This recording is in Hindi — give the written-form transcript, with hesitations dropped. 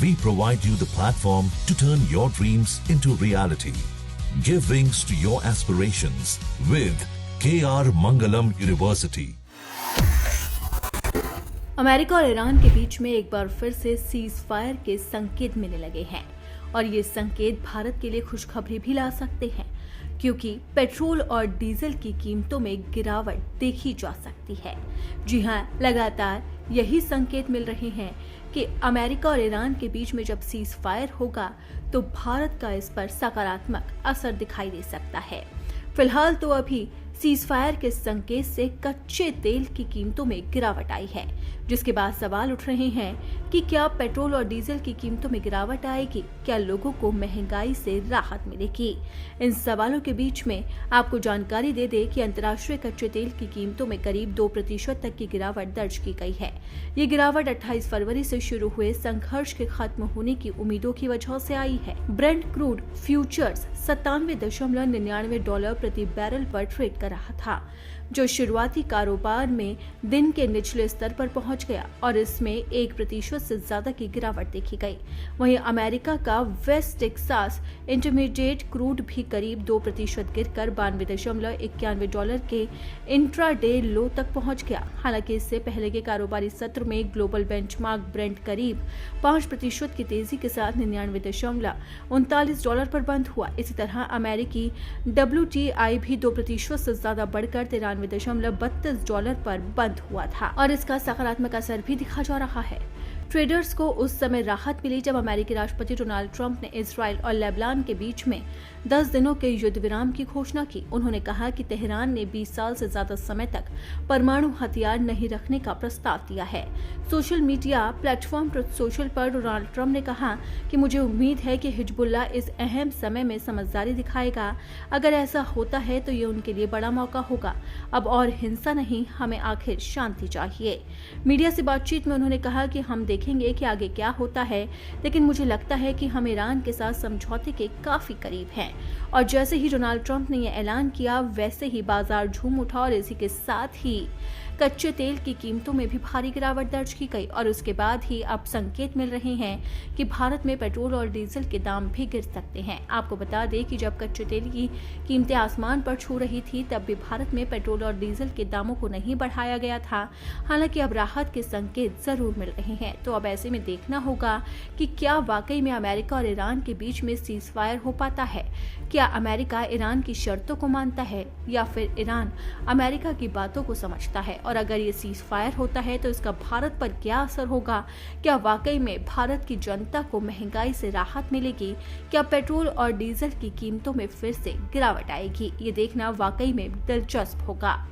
We provide you the platform to turn your dreams into reality. Give wings to your aspirations with KR Mangalam University. America और ईरान के बीच में एक बार फिर से सीज फायर के संकेत मिलने लगे हैं और ये संकेत भारत के लिए खुशखबरी भी ला सकते हैं, क्योंकि पेट्रोल और डीजल की कीमतों में गिरावट देखी जा सकती है। जी हां, लगातार यही संकेत मिल रहे हैं कि अमेरिका और ईरान के बीच में जब सीज फायर होगा तो भारत का इस पर सकारात्मक असर दिखाई दे सकता है। फिलहाल तो अभी सीज फायर के संकेत से कच्चे तेल की कीमतों में गिरावट आई है, जिसके बाद सवाल उठ रहे हैं कि क्या पेट्रोल और डीजल की कीमतों में गिरावट आएगी, क्या लोगों को महंगाई से राहत मिलेगी। इन सवालों के बीच में आपको जानकारी दे दें कि अंतर्राष्ट्रीय कच्चे तेल की कीमतों में करीब 2% तक की गिरावट दर्ज की गई है। ये गिरावट 28 फरवरी से शुरू हुए संघर्ष के खत्म होने की उम्मीदों की वजह से आई है। ब्रेंट क्रूड फ्यूचर्स $97.99 प्रति बैरल पर ट्रेड कर रहा था, जो शुरुआती कारोबार में दिन के निचले स्तर पर पहुंच गया और इसमें 1% से ज्यादा की गिरावट देखी गई। वहीं अमेरिका का वेस्ट टेक्सास इंटरमीडिएट क्रूड भी करीब 2% गिरकर $92.91 के इंट्राडे लो तक पहुंच गया। हालांकि इससे पहले के कारोबारी सत्र में ग्लोबल बेंचमार्क ब्रेंट करीब 5% की तेजी के साथ $99.39 पर बंद हुआ। इसी तरह अमेरिकी WTI भी 2% से ज्यादा बढ़कर $93.32 पर बंद हुआ था और इसका सकारात्मक असर भी दिखा जा रहा है। ट्रेडर्स को उस समय राहत मिली जब अमेरिकी राष्ट्रपति डोनाल्ड ट्रंप ने इजराइल और लेबनान के बीच में 10 दिनों के युद्ध विराम की घोषणा की। उन्होंने कहा कि तेहरान ने 20 साल से ज्यादा समय तक परमाणु हथियार नहीं रखने का प्रस्ताव दिया है। Social media platform truth social पर डोनाल्ड ट्रंप ने कहा कि मुझे उम्मीद है कि हिजबुल्लाह इस अहम समय में समझदारी दिखाएगा। अगर ऐसा होता है तो ये उनके लिए बड़ा मौका होगा। अब और हिंसा नहीं, हमें आखिर शांति चाहिए। मीडिया से बातचीत में उन्होंने कहा कि हम देखेंगे कि आगे क्या होता है, लेकिन मुझे लगता है कि हम ईरान के साथ समझौते के काफी करीब हैं। और जैसे ही डोनाल्ड ट्रंप ने यह ऐलान किया, वैसे ही बाजार झूम उठा और इसी के साथ ही कच्चे तेल की कीमतों में भी भारी गिरावट दर्ज की गई और उसके बाद ही अब संकेत मिल रहे हैं कि भारत में पेट्रोल और डीजल के दाम भी गिर सकते हैं। आपको बता दें कि जब कच्चे तेल की कीमतें आसमान पर छू रही थी, तब भी भारत में पेट्रोल और डीजल के दामों को नहीं बढ़ाया गया था। हालांकि अब राहत के संकेत जरूर मिल रहे हैं। तो अब ऐसे में देखना होगा कि क्या वाकई में अमेरिका और ईरान के बीच में सीज फायर हो पाता है। क्या अमेरिका ईरान की शर्तों को मानता है या फिर ईरान अमेरिका की बातों को समझता है। और अगर ये सीज फायर होता है तो इसका भारत पर क्या असर होगा। क्या वाकई में भारत की जनता को महंगाई से राहत मिलेगी। क्या पेट्रोल और डीजल की कीमतों में फिर से गिरावट आएगी। ये देखना वाकई में दिलचस्प होगा।